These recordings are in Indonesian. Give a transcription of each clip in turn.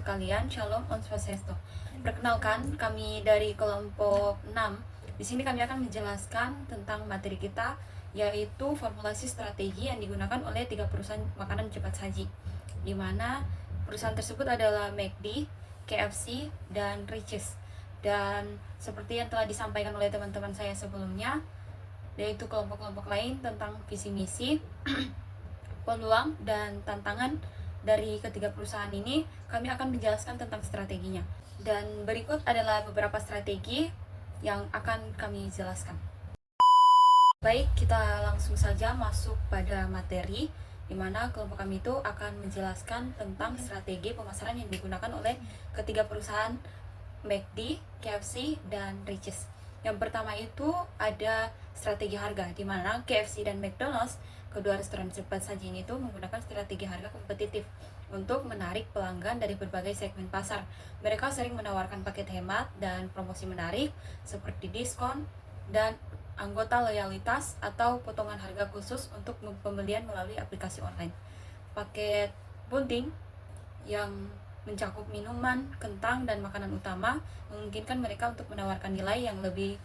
sekalian, Shalom Om Swastiastu. Perkenalkan, kami dari kelompok 6. Di sini kami akan menjelaskan tentang materi kita, yaitu formulasi strategi yang digunakan oleh 3 perusahaan makanan cepat saji, di mana perusahaan tersebut adalah McD, KFC, dan Richeese. Dan seperti yang telah disampaikan oleh teman-teman saya sebelumnya, yaitu kelompok-kelompok lain tentang visi misi, peluang, dan tantangan dari ketiga perusahaan ini, kami akan menjelaskan tentang strateginya. Dan berikut adalah beberapa strategi yang akan kami jelaskan. Baik, kita langsung saja masuk pada materi, di mana kelompok kami itu akan menjelaskan tentang strategi pemasaran yang digunakan oleh ketiga perusahaan McD, KFC, dan Richeese. Yang pertama itu ada strategi harga, di mana KFC dan McDonald's, kedua restoran cepat saji ini tuh menggunakan strategi harga kompetitif untuk menarik pelanggan dari berbagai segmen pasar. Mereka sering menawarkan paket hemat dan promosi menarik seperti diskon dan anggota loyalitas atau potongan harga khusus untuk pembelian melalui aplikasi online. Paket bunting yang mencakup minuman, kentang, dan makanan utama memungkinkan mereka untuk menawarkan nilai yang lebih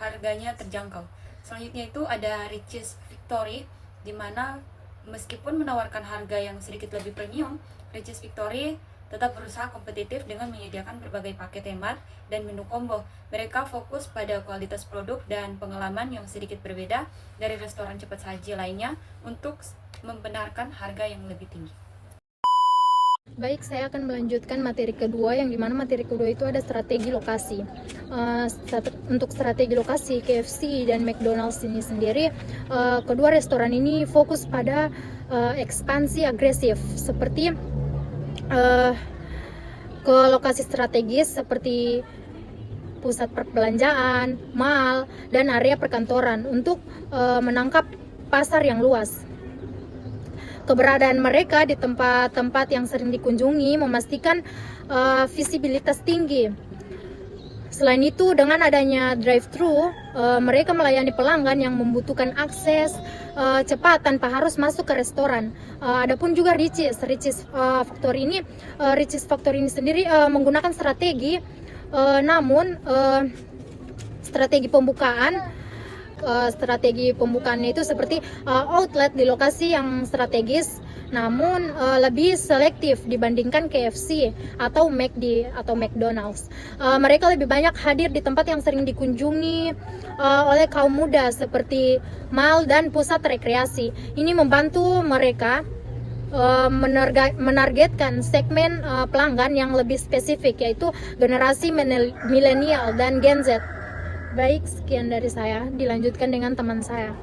harganya terjangkau. Selanjutnya itu ada Richeese Victory, di mana meskipun menawarkan harga yang sedikit lebih premium, Richeese Victory tetap berusaha kompetitif dengan menyediakan berbagai paket hemat dan menu combo. Mereka fokus pada kualitas produk dan pengalaman yang sedikit berbeda dari restoran cepat saji lainnya untuk membenarkan harga yang lebih tinggi. Baik, saya akan melanjutkan materi kedua, yang dimana materi kedua itu ada strategi lokasi. Untuk strategi lokasi KFC dan McDonald's ini sendiri, kedua restoran ini fokus pada ekspansi agresif, seperti ke lokasi strategis seperti pusat perbelanjaan, mall, dan area perkantoran untuk menangkap pasar yang luas. Keberadaan mereka di tempat-tempat yang sering dikunjungi memastikan visibilitas tinggi. Selain itu, dengan adanya drive-thru, mereka melayani pelanggan yang membutuhkan akses cepat tanpa harus masuk ke restoran. Adapun juga Richeese Factory ini sendiri menggunakan strategi, namun strategi pembukaannya itu seperti outlet di lokasi yang strategis, namun lebih selektif dibandingkan KFC atau McD atau McDonald's. Mereka lebih banyak hadir di tempat yang sering dikunjungi oleh kaum muda seperti mall dan pusat rekreasi. Ini membantu mereka menargetkan segmen pelanggan yang lebih spesifik, yaitu generasi milenial dan Gen Z. Baik, sekian dari saya. Dilanjutkan dengan teman saya.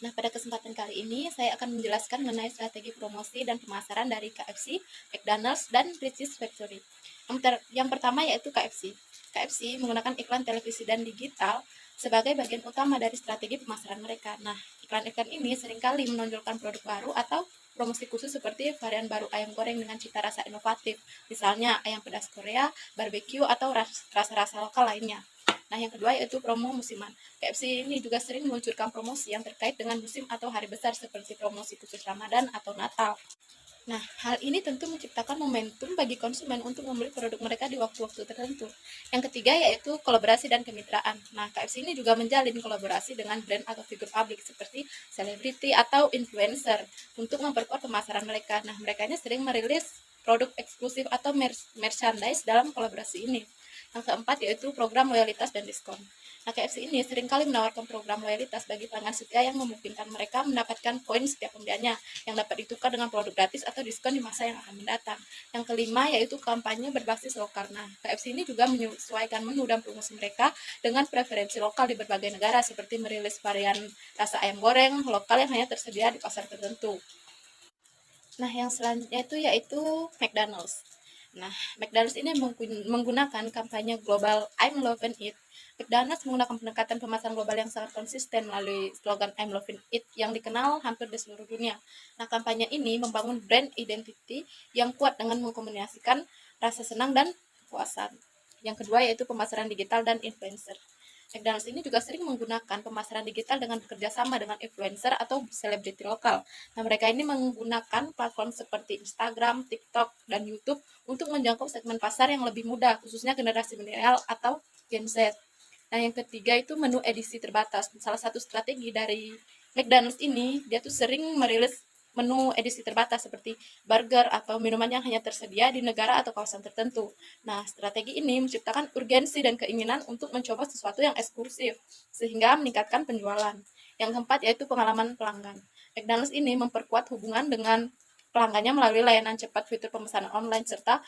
Nah, pada kesempatan kali ini saya akan menjelaskan mengenai strategi promosi dan pemasaran dari KFC, McDonald's, dan Richeese Factory. Yang pertama yaitu KFC. KFC menggunakan iklan televisi dan digital sebagai bagian utama dari strategi pemasaran mereka. Nah, iklan-iklan ini seringkali menonjolkan produk baru atau promosi khusus seperti varian baru ayam goreng dengan cita rasa inovatif, misalnya ayam pedas Korea, barbecue, atau rasa-rasa lokal lainnya. Nah, yang kedua yaitu promo musiman. KFC ini juga sering meluncurkan promosi yang terkait dengan musim atau hari besar seperti promosi khusus Ramadan atau Natal. Nah, hal ini tentu menciptakan momentum bagi konsumen untuk membeli produk mereka di waktu-waktu tertentu. Yang ketiga yaitu kolaborasi dan kemitraan. Nah, KFC ini juga menjalin kolaborasi dengan brand atau figur publik seperti selebriti atau influencer untuk memperkuat pemasaran mereka. Nah, mereka sering merilis produk eksklusif atau merchandise dalam kolaborasi ini. Yang keempat yaitu program loyalitas dan diskon. Nah, KFC ini seringkali menawarkan program loyalitas bagi pelanggan setia yang memungkinkan mereka mendapatkan poin setiap pembeliannya yang dapat ditukar dengan produk gratis atau diskon di masa yang akan mendatang. Yang kelima yaitu kampanye berbasis lokal. Nah, KFC ini juga menyesuaikan menu dan promosi mereka dengan preferensi lokal di berbagai negara, seperti merilis varian rasa ayam goreng lokal yang hanya tersedia di pasar tertentu. Nah, yang selanjutnya yaitu McDonald's. Nah, McDonald's ini menggunakan kampanye global I'm Loving It. McDonald's menggunakan pendekatan pemasaran global yang sangat konsisten melalui slogan I'm Loving It yang dikenal hampir di seluruh dunia. Nah, kampanye ini membangun brand identity yang kuat dengan mengkombinasikan rasa senang dan kepuasan. Yang kedua yaitu pemasaran digital dan influencer. McDonald's ini juga sering menggunakan pemasaran digital dengan bekerja sama dengan influencer atau selebriti lokal. Nah, mereka ini menggunakan platform seperti Instagram, TikTok, dan YouTube untuk menjangkau segmen pasar yang lebih mudah, khususnya generasi milenial atau Gen Z. Nah, yang ketiga itu menu edisi terbatas. Salah satu strategi dari McDonald's ini, dia tuh sering merilis menu edisi terbatas seperti burger atau minuman yang hanya tersedia di negara atau kawasan tertentu. Nah, strategi ini menciptakan urgensi dan keinginan untuk mencoba sesuatu yang eksklusif, sehingga meningkatkan penjualan. Yang keempat yaitu pengalaman pelanggan. McDonald's ini memperkuat hubungan dengan pelanggannya melalui layanan cepat, fitur pemesanan online, serta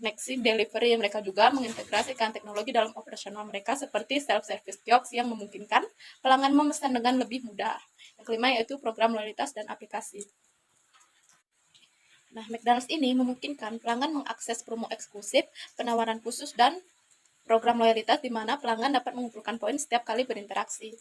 Maxi Delivery. Mereka juga mengintegrasikan teknologi dalam operasional mereka seperti self-service kiosks yang memungkinkan pelanggan memesan dengan lebih mudah. Yang kelima yaitu program loyalitas dan aplikasi. Nah, McDonald's ini memungkinkan pelanggan mengakses promo eksklusif, penawaran khusus, dan program loyalitas di mana pelanggan dapat mengumpulkan poin setiap kali berinteraksi.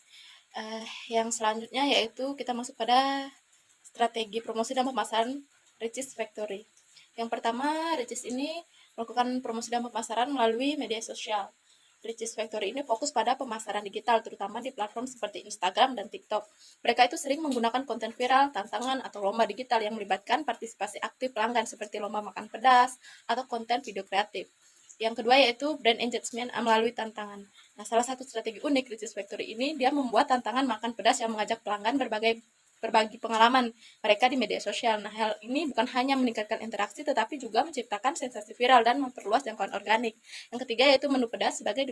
Yang selanjutnya yaitu kita masuk pada strategi promosi dan pemasaran Richeese Factory. Yang pertama, Richeese ini melakukan promosi dan pemasaran melalui media sosial. Richeese Factory ini fokus pada pemasaran digital, terutama di platform seperti Instagram dan TikTok. Mereka itu sering menggunakan konten viral, tantangan, atau lomba digital yang melibatkan partisipasi aktif pelanggan seperti lomba makan pedas atau konten video kreatif. Yang kedua yaitu brand engagement melalui tantangan. Nah, salah satu strategi unik Richeese Factory ini, dia membuat tantangan makan pedas yang mengajak pelanggan berbagi pengalaman mereka di media sosial. Nah, hal ini bukan hanya meningkatkan interaksi, tetapi juga menciptakan sensasi viral dan memperluas jangkauan organik. Yang ketiga yaitu menu pedas sebagai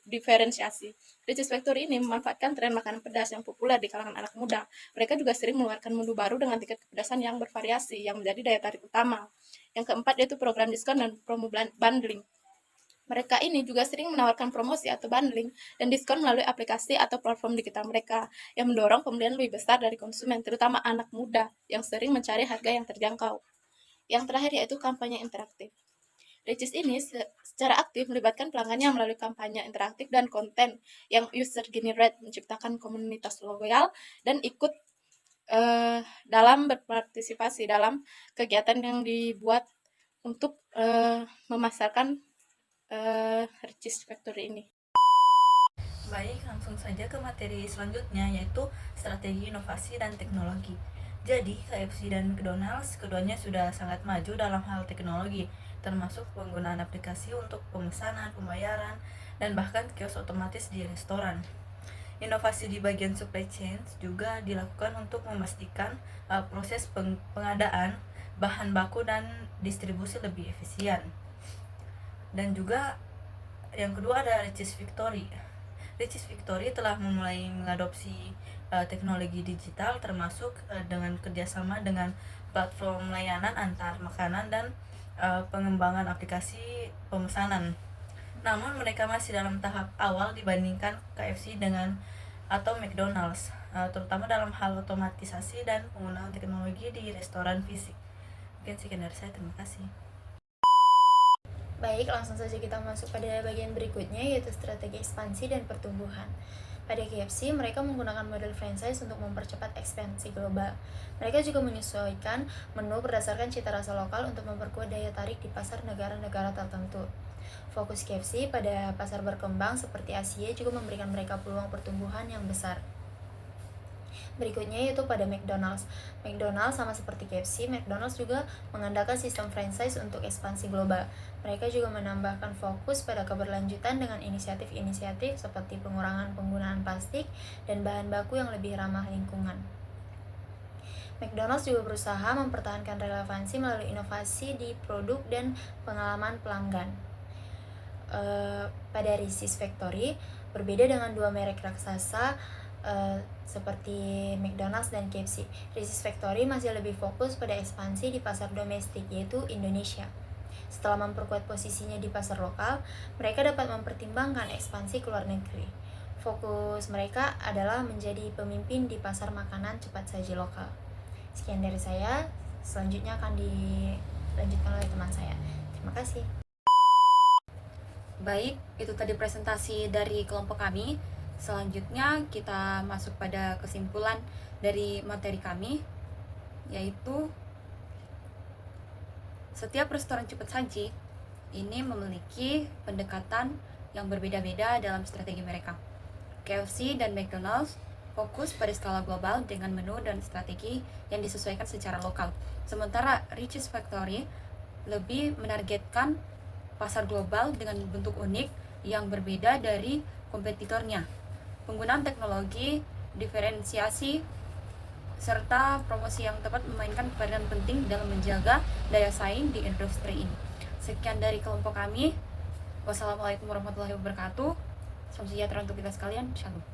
diferensiasi. Richeese Factory ini memanfaatkan tren makanan pedas yang populer di kalangan anak muda. Mereka juga sering mengeluarkan menu baru dengan tingkat kepedasan yang bervariasi, yang menjadi daya tarik utama. Yang keempat yaitu program diskon dan promo bundling. Mereka ini juga sering menawarkan promosi atau bundling dan diskon melalui aplikasi atau platform digital mereka yang mendorong pembelian lebih besar dari konsumen, terutama anak muda yang sering mencari harga yang terjangkau. Yang terakhir yaitu kampanye interaktif. Richeese ini secara aktif melibatkan pelanggannya melalui kampanye interaktif dan konten yang user generate, menciptakan komunitas loyal dan ikut dalam berpartisipasi dalam kegiatan yang dibuat untuk memasarkan Richeese Factory ini. Baik, langsung saja ke materi selanjutnya, yaitu strategi inovasi dan teknologi. Jadi, KFC dan McDonald's keduanya sudah sangat maju dalam hal teknologi, termasuk penggunaan aplikasi untuk pemesanan, pembayaran, dan bahkan kios otomatis di restoran. Inovasi di bagian supply chain juga dilakukan untuk memastikan proses pengadaan bahan baku dan distribusi lebih efisien. Dan juga yang kedua ada Richeese Factory. Richeese Factory telah memulai mengadopsi teknologi digital, termasuk dengan kerjasama dengan platform layanan antar makanan dan pengembangan aplikasi pemesanan. Namun mereka masih dalam tahap awal dibandingkan KFC dengan atau McDonald's, terutama dalam hal otomatisasi dan penggunaan teknologi di restoran fisik. Mungkin sekian dari saya, terima kasih. Baik, langsung saja kita masuk pada bagian berikutnya, yaitu strategi ekspansi dan pertumbuhan. Pada KFC, mereka menggunakan model franchise untuk mempercepat ekspansi global. Mereka juga menyesuaikan menu berdasarkan cita rasa lokal untuk memperkuat daya tarik di pasar negara-negara tertentu. Fokus KFC pada pasar berkembang seperti Asia juga memberikan mereka peluang pertumbuhan yang besar. Berikutnya yaitu pada McDonald's. McDonald's sama seperti KFC, McDonald's juga mengandalkan sistem franchise untuk ekspansi global. Mereka juga menambahkan fokus pada keberlanjutan dengan inisiatif-inisiatif seperti pengurangan penggunaan plastik dan bahan baku yang lebih ramah lingkungan. McDonald's juga berusaha mempertahankan relevansi melalui inovasi di produk dan pengalaman pelanggan. Pada Richeese Factory, berbeda dengan dua merek raksasa seperti McDonald's dan KFC, Richeese Factory masih lebih fokus pada ekspansi di pasar domestik, yaitu Indonesia. Setelah memperkuat posisinya di pasar lokal, mereka dapat mempertimbangkan ekspansi ke luar negeri. Fokus mereka adalah menjadi pemimpin di pasar makanan cepat saji lokal. Sekian dari saya, selanjutnya akan dilanjutkan oleh teman saya. Terima kasih. Baik, itu tadi presentasi dari kelompok kami. Selanjutnya kita masuk pada kesimpulan dari materi kami, yaitu setiap restoran cepat saji ini memiliki pendekatan yang berbeda-beda dalam strategi mereka. KFC dan McDonald's fokus pada skala global dengan menu dan strategi yang disesuaikan secara lokal. Sementara Richeese Factory lebih menargetkan pasar global dengan bentuk unik yang berbeda dari kompetitornya. Penggunaan teknologi, diferensiasi, serta promosi yang tepat memainkan peranan penting dalam menjaga daya saing di industri ini. Sekian dari kelompok kami. Wassalamualaikum warahmatullahi wabarakatuh. Salam sejahtera untuk kita sekalian. Shalom.